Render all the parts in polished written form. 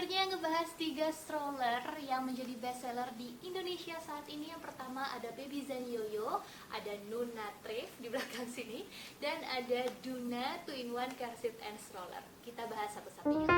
Akhirnya ngebahas 3 stroller yang menjadi bestseller di Indonesia saat ini. Yang pertama ada Baby Zen Yoyo, ada Nuna Thrift di belakang sini, dan ada Duna 2-in-1 Car Seat and Stroller. Kita bahas satu-satu ya.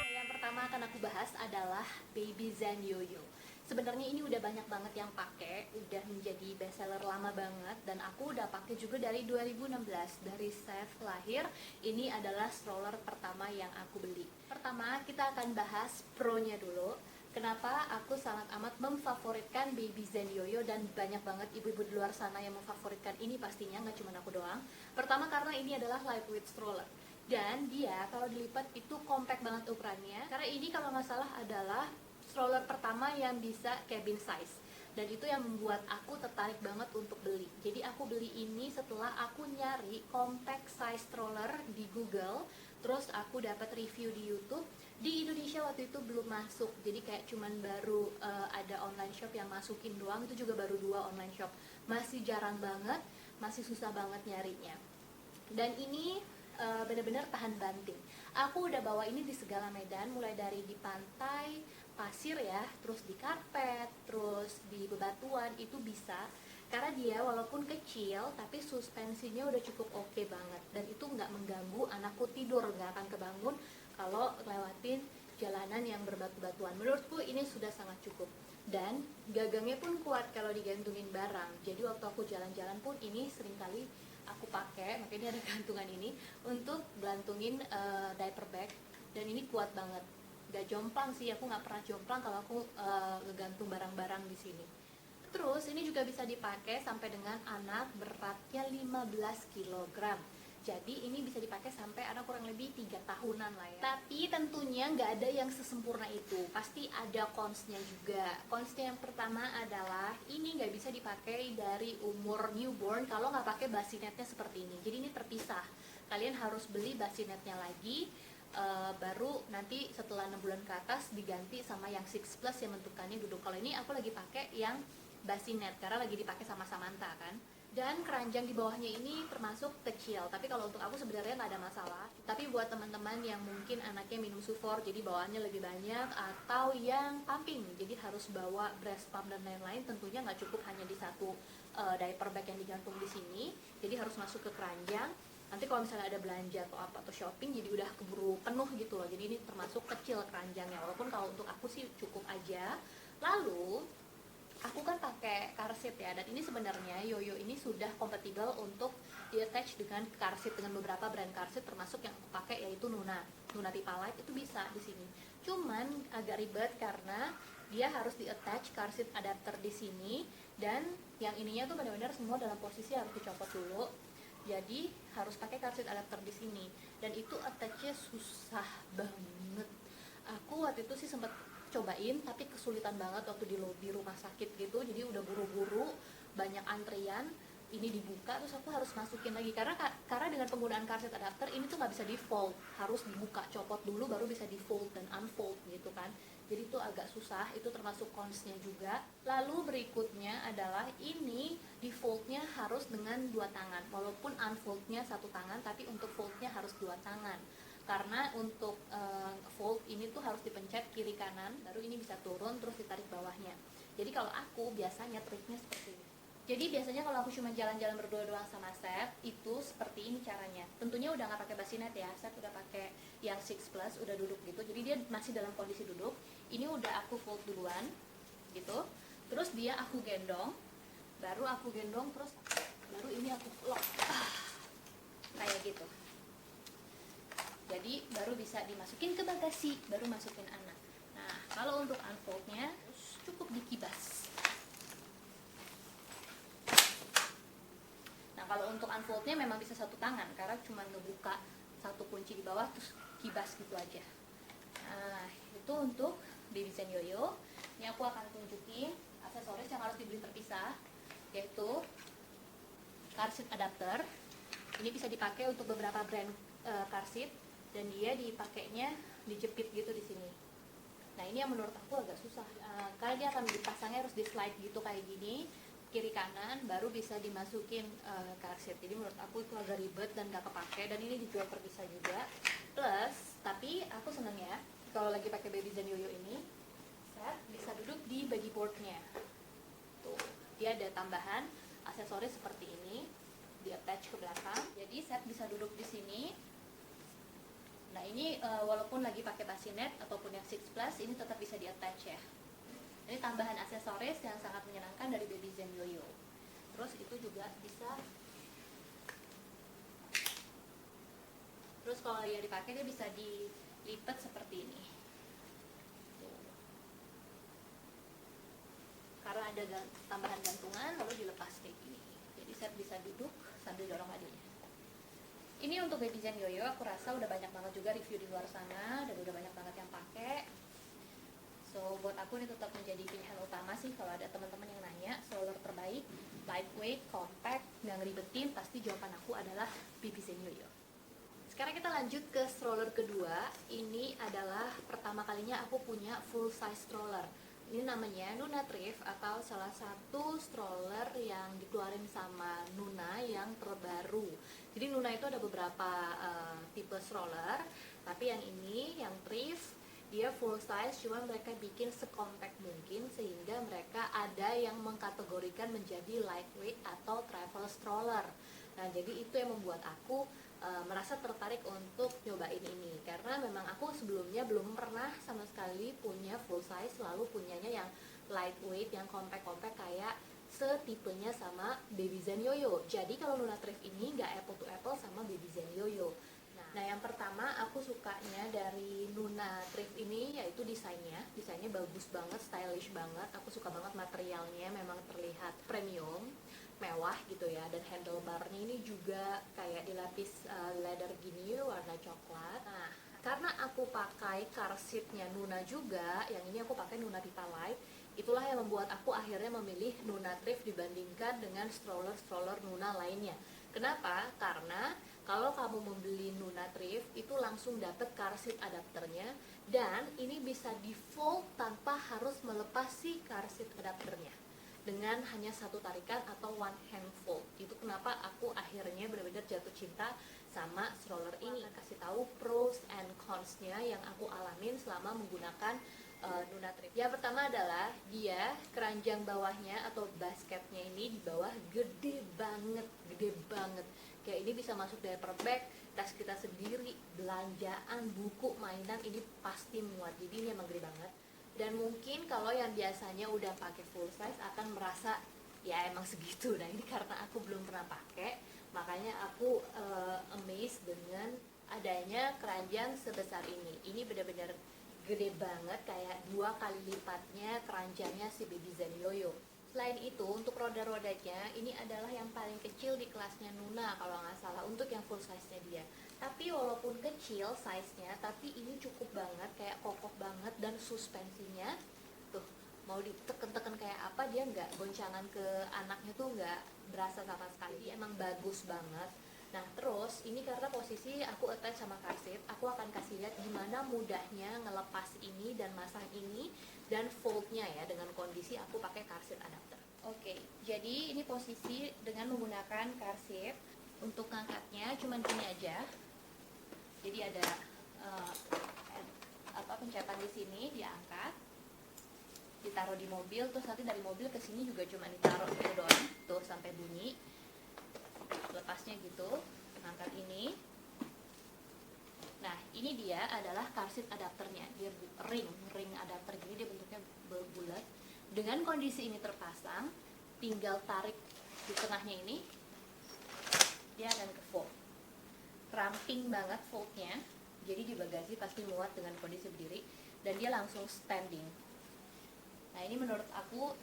Yang pertama akan aku bahas adalah Baby Zen Yoyo. Sebenarnya ini udah banyak banget yang pakai, udah menjadi bestseller lama banget, dan aku udah pakai juga dari 2016. Dari Seth lahir, ini adalah stroller pertama yang aku beli. Pertama kita akan bahas pro-nya dulu. Kenapa aku sangat amat memfavoritkan Baby Zen Yoyo, dan banyak banget ibu-ibu di luar sana yang memfavoritkan ini pastinya, nggak cuma aku doang. Pertama karena ini adalah lightweight stroller. Dan dia kalau dilipat itu compact banget ukurannya. Karena ini kalau nggak salah adalah stroller pertama yang bisa cabin size, dan itu yang membuat aku tertarik banget untuk beli. Jadi aku beli ini setelah aku nyari compact size stroller di Google, terus aku dapat review di YouTube. Di Indonesia waktu itu belum masuk, jadi kayak cuman baru ada online shop yang masukin doang, itu juga baru 2 online shop, masih jarang banget, masih susah banget nyarinya. Dan ini benar-benar tahan banting. Aku udah bawa ini di segala medan, mulai dari di pantai pasir ya, terus di karpet, terus di bebatuan, itu bisa. Karena dia walaupun kecil tapi suspensinya udah cukup oke banget, dan itu nggak mengganggu anakku tidur, nggak akan kebangun kalau lewatin jalanan yang berbatu-batuan. Menurutku ini sudah sangat cukup, dan gagangnya pun kuat kalau digantungin barang. Jadi waktu aku jalan-jalan pun ini seringkali aku pakai, makanya ada gantungan ini untuk gantungin diaper bag, dan ini kuat banget. Gak jomplang sih, aku nggak pernah jomplang kalau aku ngegantung barang-barang di sini. Terus ini juga bisa dipakai sampai dengan anak beratnya 15 kg. Jadi ini bisa dipakai sampai anak kurang lebih 3 tahunan lah ya. Tapi tentunya nggak ada yang sesempurna itu, pasti ada cons-nya juga. Cons-nya yang pertama adalah ini nggak bisa dipakai dari umur newborn kalau nggak pakai basinetnya seperti ini. Jadi ini terpisah, kalian harus beli basinetnya lagi. Baru nanti setelah 6 bulan ke atas diganti sama yang 6 plus yang bentukannya duduk. Kalau ini aku lagi pakai yang bassinet karena lagi dipakai sama Samantha kan. Dan keranjang di bawahnya ini termasuk kecil, tapi kalau untuk aku sebenarnya nggak ada masalah. Tapi buat teman-teman yang mungkin anaknya minum sufor jadi bawaannya lebih banyak, atau yang pumping jadi harus bawa breast pump dan lain-lain, tentunya nggak cukup hanya di satu diaper bag yang digantung di sini, jadi harus masuk ke keranjang. Nanti kalau misalnya ada belanja atau apa atau shopping jadi udah keburu penuh gitu loh. Jadi ini termasuk kecil keranjangnya, walaupun kalau untuk aku sih cukup aja. Lalu aku kan pakai car seat ya, dan ini sebenarnya Yoyo ini sudah kompatibel untuk di-attach dengan car seat dengan beberapa brand car seat, termasuk yang aku pakai yaitu Nuna Pipalite, itu bisa di sini. Cuman agak ribet karena dia harus di-attach car seat adapter di sini, dan yang ininya tuh benar-benar semua dalam posisi harus dicopot dulu. Jadi harus pakai car seat adapter di sini, dan itu attachnya susah banget. Aku waktu itu sih sempat cobain tapi kesulitan banget waktu di lobi rumah sakit gitu. Jadi udah buru-buru, banyak antrian, ini dibuka terus aku harus masukin lagi karena dengan penggunaan car seat adapter ini tuh nggak bisa di fold, harus dibuka, copot dulu baru bisa di fold dan unfold gitu kan. Jadi itu agak susah, itu termasuk cons-nya juga. Lalu berikutnya adalah ini di fold-nya harus dengan 2 tangan, walaupun unfold-nya 1 tangan, tapi untuk fold-nya harus 2 tangan. Karena untuk fold ini tuh harus dipencet kiri kanan, baru ini bisa turun terus ditarik bawahnya. Jadi kalau aku biasanya triknya seperti ini. Jadi biasanya kalau aku cuma jalan-jalan berdua doang sama Seth, itu seperti ini caranya. Tentunya udah nggak pakai bassinet ya, Seth udah pakai yang 6 plus, udah duduk gitu. Jadi dia masih dalam kondisi duduk. Ini udah aku fold duluan, gitu. Terus dia aku gendong, baru aku gendong, terus baru ini aku lock, kayak gitu. Jadi baru bisa dimasukin ke bagasi, baru masukin anak. Nah kalau untuk unfoldnya cukup dikibas. Kalau untuk unfoldnya memang bisa 1 tangan karena cuma ngebuka 1 kunci di bawah terus kibas gitu aja. Nah itu untuk Baby Zen Yoyo. Ini aku akan tunjukin aksesoris yang harus dibeli terpisah, yaitu car seat adapter. Ini bisa dipakai untuk beberapa brand car seat, dan dia dipakainya dijepit gitu di sini. Nah ini yang menurut aku agak susah karena dia akan dipasangnya harus di slide gitu kayak gini, kiri kanan, baru bisa dimasukin car seat. Jadi menurut aku itu agak ribet dan gak kepake, dan ini dijual terpisah juga. aku seneng ya kalau lagi pakai Baby Zen Yoyo ini, set bisa duduk di body boardnya. Tuh, dia ada tambahan aksesoris seperti ini, di attach ke belakang. Jadi set bisa duduk di sini. Nah ini walaupun lagi pakai bassinet ataupun yang 6 plus, ini tetap bisa di attach ya. Ini tambahan aksesoris yang sangat menyenangkan dari Baby Zen Yoyo. Terus itu juga bisa. Terus kalau dia dipakai, dia bisa dilipat seperti ini. Tuh. Karena ada tambahan gantungan, lalu dilepas kayak gini. Jadi set bisa duduk sambil dorong adiknya. Ini untuk Baby Zen Yoyo, aku rasa udah banyak banget juga review di luar sana, dan udah banyak banget yang pakai. So buat aku ini tetap menjadi pilihan utama sih kalau ada teman-teman yang nanya stroller terbaik, lightweight, compact, nggak ngeribetin, pasti jawaban aku adalah Baby Zen Yoyo. Sekarang kita lanjut ke stroller kedua. Ini adalah pertama kalinya aku punya full size stroller. Ini namanya Nuna Thrift, atau salah satu stroller yang dikeluarin sama Nuna yang terbaru. Jadi Nuna itu ada beberapa tipe stroller, tapi yang ini, yang Thrift, dia full size, cuma mereka bikin sekompact mungkin sehingga mereka ada yang mengkategorikan menjadi lightweight atau travel stroller. Nah jadi itu yang membuat aku merasa tertarik untuk nyobain ini, karena memang aku sebelumnya belum pernah sama sekali punya full size, lalu punyanya yang lightweight, yang compact-compact kayak setipenya sama Baby Zen Yoyo. Jadi kalau Nuna Thrift ini nggak apple to apple sama Baby Zen Yoyo. Nah yang pertama aku sukanya dari Nuna Thrift ini yaitu desainnya bagus banget, stylish banget. Aku suka banget materialnya, memang terlihat premium, mewah gitu ya, dan handlebarnya ini juga kayak dilapis leather gini warna coklat. Nah karena aku pakai car seatnya Nuna juga, yang ini aku pakai Nuna Vita Light, itulah yang membuat aku akhirnya memilih Nuna Thrift dibandingkan dengan stroller Nuna lainnya. Kenapa? Karena kalau kamu membeli Nuna Thrift itu langsung dapet car seat adapternya, dan ini bisa di fold tanpa harus melepas si car seat adapternya dengan hanya satu tarikan atau one hand fold. Itu kenapa aku akhirnya benar-benar jatuh cinta sama stroller ini. Kasih tahu pros and cons-nya yang aku alamin selama menggunakan Nuna Thrift. Yang pertama adalah dia keranjang bawahnya atau basketnya ini di bawah gede banget. Kayak ini bisa masuk diaper bag, tas kita sendiri, belanjaan, buku, mainan, ini pasti muat. Jadi ini emang gede banget. Dan mungkin kalau yang biasanya udah pakai full size akan merasa ya emang segitu. Nah ini karena aku belum pernah pakai, makanya aku amazed dengan adanya keranjang sebesar ini. Ini benar-benar gede banget, kayak 2 kali lipatnya keranjangnya si Baby Zen Yoyo. Selain itu, untuk roda-rodanya ini adalah yang paling kecil di kelasnya Nuna kalau nggak salah, untuk yang full size-nya dia. Tapi walaupun kecil size-nya, tapi ini cukup banget, kayak kokoh banget, dan suspensinya tuh mau diteken-teken kayak apa, dia nggak goncangan ke anaknya tuh nggak berasa sama sekali. Dia emang bagus banget. Nah terus ini karena posisi aku attach sama car seat, aku akan kasih lihat gimana mudahnya ngelepas ini dan masang ini dan foldnya ya, dengan kondisi aku pakai car seat adapter. Oke, jadi ini posisi dengan menggunakan car seat. Untuk ngangkatnya cuman gini aja. Jadi ada pencetan di sini, diangkat, ditaruh di mobil, terus nanti dari mobil ke sini juga cuma ditaruh gitu doang, tuh sampai bunyi. Lepasnya gitu, angkat ini. Nah ini dia adalah car seat adapternya, dia ring adapter gini, dia bentuknya bulat. Dengan kondisi ini terpasang, tinggal tarik di tengahnya ini, dia akan ke fold. Ramping banget foldnya, jadi di bagasi pasti muat dengan kondisi berdiri, dan dia langsung standing. Nah ini menurut aku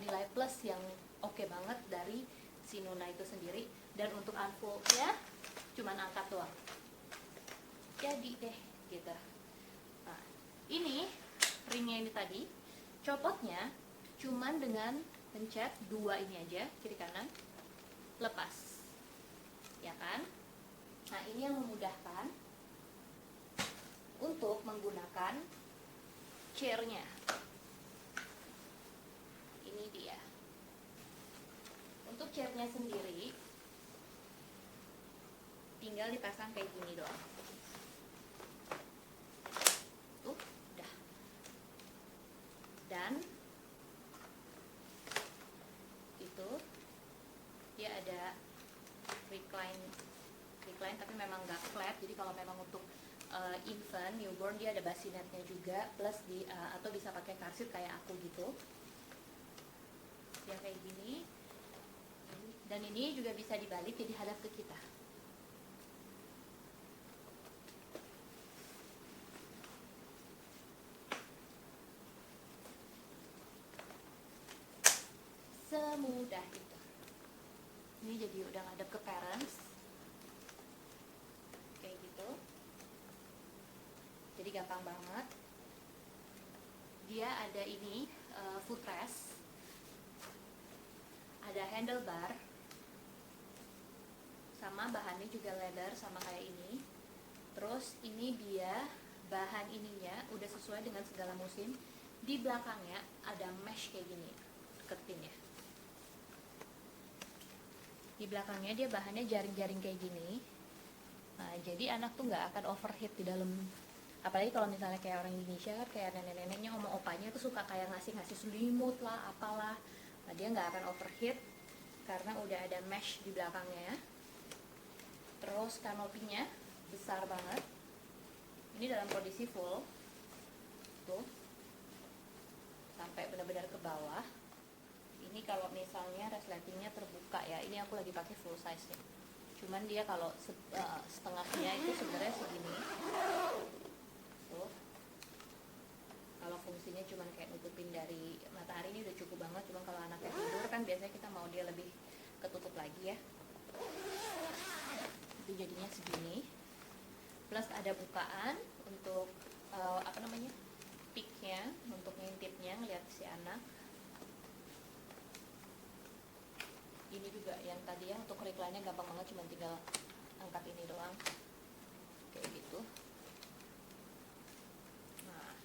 nilai plus yang oke banget dari si Nuna itu sendiri. Dan untuk unfoldnya cuman angkat doang, jadi deh gitu. Nah ini ringnya ini tadi, copotnya cuman dengan pencet 2 ini aja, kiri kanan, lepas ya kan. Nah ini yang memudahkan untuk menggunakan chairnya. Ini dia. Untuk chairnya sendiri tinggal dipasang kayak gini doang. kalau memang untuk infant, newborn, dia ada basinetnya juga, plus atau bisa pakai car seat kayak aku gitu. Dia kayak gini. Dan ini juga bisa dibalik jadi hadap ke kita. Semudah itu. Ini jadi udah ngadep ke parents. Kayak gitu. Jadi gampang banget. Dia ada ini footrest. Ada handlebar. Sama bahannya juga leather sama kayak ini. Terus ini dia bahan ininya udah sesuai dengan segala musim. Di belakangnya ada mesh kayak gini, deketin ya. Di belakangnya dia bahannya jaring-jaring kayak gini. Nah, jadi anak tuh nggak akan overheat di dalam. Apalagi kalau misalnya kayak orang Indonesia kan, kayak nenek-neneknya, opanya tuh suka kayak ngasih selimut lah, apalah. Nah, dia nggak akan overheat karena udah ada mesh di belakangnya. Terus kanopinya besar banget. Ini dalam kondisi full. Tuh. Sampai benar-benar ke bawah. Ini kalau misalnya resletingnya terbuka ya, ini aku lagi pakai full size nya. Cuman dia kalau setengahnya itu sebenarnya segini. Tuh. Kalau fungsinya cuman kayak nutupin dari matahari, ini udah cukup banget. Cuman kalau anaknya tidur kan biasanya kita mau dia lebih ketutup lagi ya. Itu jadinya segini. Plus ada bukaan untuk peaknya, untuk ngintipnya, ngeliat si anak. Ini juga yang tadi ya, untuk recline-nya gampang banget, cuma tinggal angkat ini doang kayak gitu. Nah,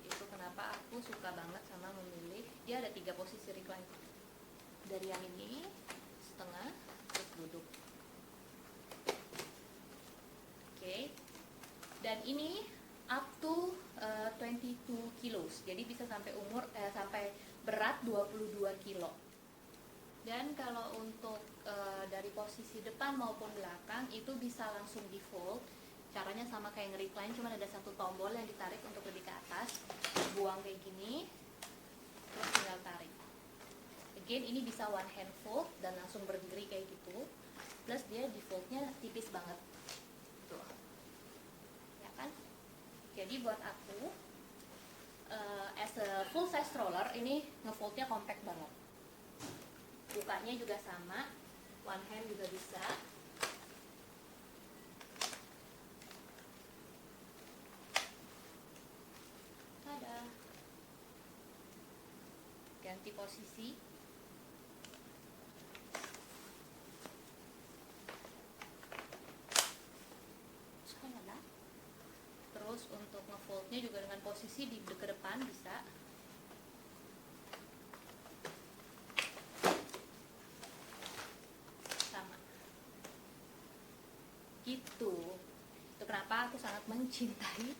itu kenapa aku suka banget sama memilih. Dia ada 3 posisi recline, dari yang ini, setengah, terus duduk. Oke. Dan ini up to 22 kilos, jadi bisa sampai sampai berat 22 kilo. Dan kalau untuk dari posisi depan maupun belakang itu bisa langsung di fold. Caranya sama kayak nge-recline, cuma ada satu tombol yang ditarik untuk lebih ke atas. Buang kayak gini, terus tinggal tarik. Again, ini bisa one hand fold dan langsung berdiri kayak gitu. Plus dia di foldnya tipis banget. Tuh. Ya kan? Jadi buat aku as a full size stroller ini ngefoldnya compact banget. Bukanya juga sama, one hand juga bisa. Tada. Ganti posisi. Terus untuk ngefoldnya juga dengan posisi di ke depan bisa. Sama. Gitu. Itu kenapa aku sangat mencintai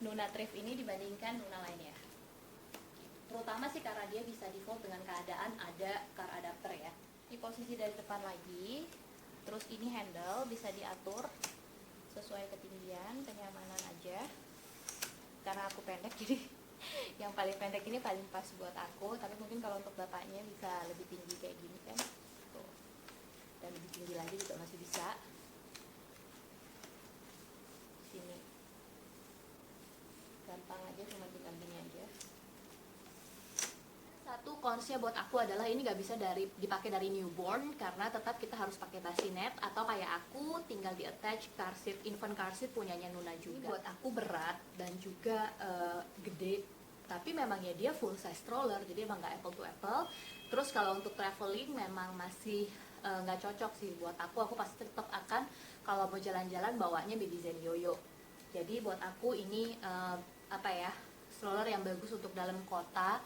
Nuna Thrift ini dibandingkan Nuna lainnya. Terutama sih karena dia bisa default dengan keadaan ada car adapter ya. Di posisi dari depan lagi. Terus ini handle bisa diatur sesuai ketinggian, kenyamanan aja. Karena aku pendek jadi yang paling pendek ini paling pas buat aku, tapi mungkin kalau untuk bapaknya bisa lebih tinggi kayak gini kan. Tuh. Dan lebih tinggi lagi juga masih bisa. Sini. Gampang aja, cuma tinggal gini aja. Satu konsnya buat aku adalah ini nggak bisa dipakai dari newborn karena tetap kita harus pakai bassinet, atau kayak aku tinggal di attach car seat, infant car seat punyanya Nuna juga. Ini buat aku berat dan juga gede, tapi memang ya dia full size stroller, jadi emang nggak apple to apple. Terus kalau untuk traveling memang masih nggak cocok sih buat aku. Aku pasti tetap akan kalau mau jalan-jalan bawanya Baby Zen Yoyo. Jadi buat aku ini stroller yang bagus untuk dalam kota,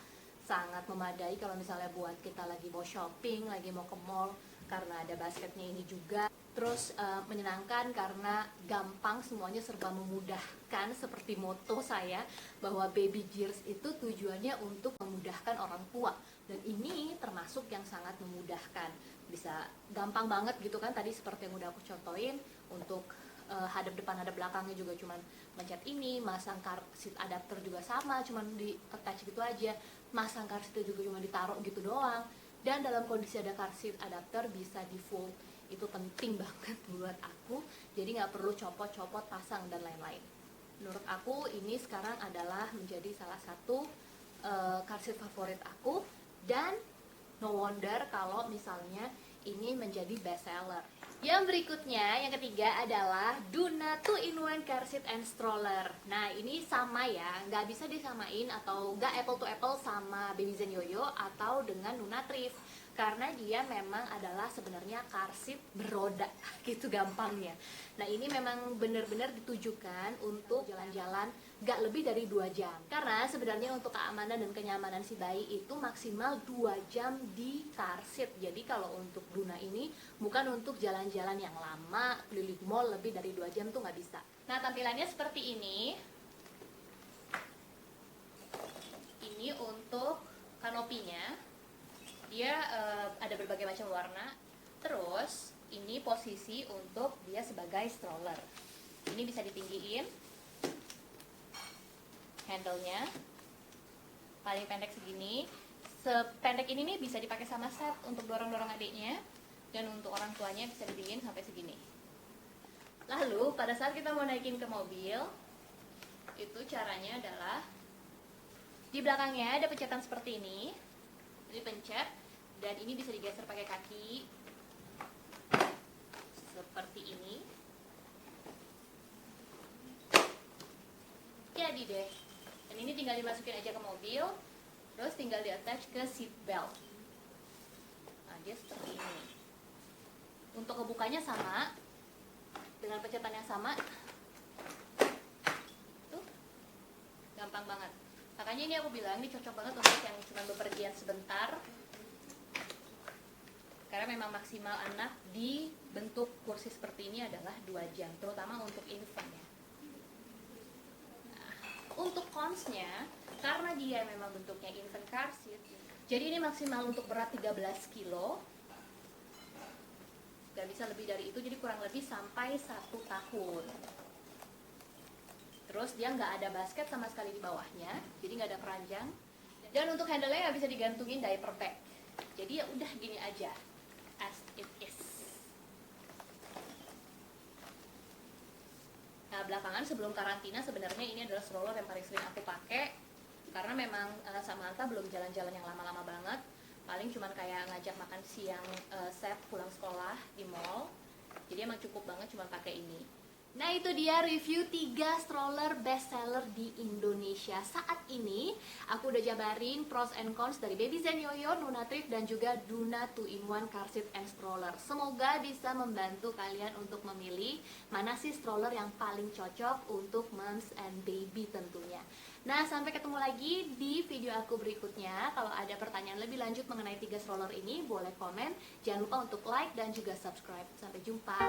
sangat memadai kalau misalnya buat kita lagi mau shopping, lagi mau ke mall, karena ada basketnya ini juga. Terus menyenangkan karena gampang, semuanya serba memudahkan, seperti moto saya bahwa baby gears itu tujuannya untuk memudahkan orang tua, dan ini termasuk yang sangat memudahkan. Bisa gampang banget gitu kan, tadi seperti yang udah aku contohin untuk hadap depan hadap belakangnya juga cuman mencet ini, masang car seat adapter juga sama, cuman di attach gitu aja, masang car seat juga cuma ditaruh gitu doang. Dan dalam kondisi ada car seat adapter bisa di fold, itu penting banget buat aku, jadi nggak perlu copot-copot pasang dan lain-lain. Menurut aku ini sekarang adalah menjadi salah satu car seat favorit aku, dan no wonder kalau misalnya ini menjadi best seller. Yang berikutnya, yang ketiga adalah Duna 2-in-1 car seat and stroller. Nah ini sama ya, nggak bisa disamain atau nggak apple to apple sama Baby Zen Yoyo atau dengan Duna Thrift, karena dia memang adalah sebenarnya car seat beroda gitu gampangnya. Nah ini memang benar-benar ditujukan untuk jalan-jalan gak lebih dari 2 jam, karena sebenarnya untuk keamanan dan kenyamanan si bayi itu maksimal 2 jam di car seat. Jadi kalau untuk Duna ini bukan untuk jalan-jalan yang lama, keliling mall lebih dari 2 jam tuh nggak bisa. Nah tampilannya seperti ini. Ini untuk kanopinya, dia ada berbagai macam warna. Terus ini posisi untuk dia sebagai stroller. Ini bisa ditinggiin, handle-nya paling pendek segini. Sependek ini nih bisa dipakai sama set untuk dorong-dorong adiknya, dan untuk orang tuanya bisa ditinggiin sampai segini. Lalu pada saat kita mau naikin ke mobil, itu caranya adalah di belakangnya ada pencetan seperti ini. Jadi pencet, dan ini bisa digeser pakai kaki seperti ini. Jadi deh. Dan ini tinggal dimasukin aja ke mobil, terus tinggal di attach ke seat belt. Nah dia seperti ini. Untuk ngebukanya sama, dengan pencetan yang sama. Tuh, gampang banget. Makanya ini aku bilang ini cocok banget untuk yang cuma bepergian sebentar, karena memang maksimal anak di bentuk kursi seperti ini adalah 2 jam, terutama untuk infant ya. Nah, untuk cons-nya, karena dia memang bentuknya infant car seat, jadi ini maksimal untuk berat 13 kilo, gak bisa lebih dari itu, jadi kurang lebih sampai 1 tahun. Terus dia nggak ada basket sama sekali di bawahnya, jadi nggak ada keranjang. Dan untuk handle-nya nggak bisa digantungin diaper bag, jadi ya udah gini aja, as it is. Nah belakangan sebelum karantina sebenarnya ini adalah stroller yang paling sering aku pakai, karena memang Samantha belum jalan-jalan yang lama-lama banget, paling cuman kayak ngajak makan siang set pulang sekolah di mall, jadi emang cukup banget cuma pakai ini. Nah itu dia review 3 stroller best seller di Indonesia saat ini. Aku udah jabarin pros and cons dari Baby Zen Yoyo, Duna Thrift, dan juga Duna 2-in-1 car seat and stroller. Semoga bisa membantu kalian untuk memilih mana sih stroller yang paling cocok untuk moms and baby tentunya. Nah sampai ketemu lagi di video aku berikutnya. Kalau ada pertanyaan lebih lanjut mengenai 3 stroller ini boleh komen. Jangan lupa untuk like dan juga subscribe. Sampai jumpa.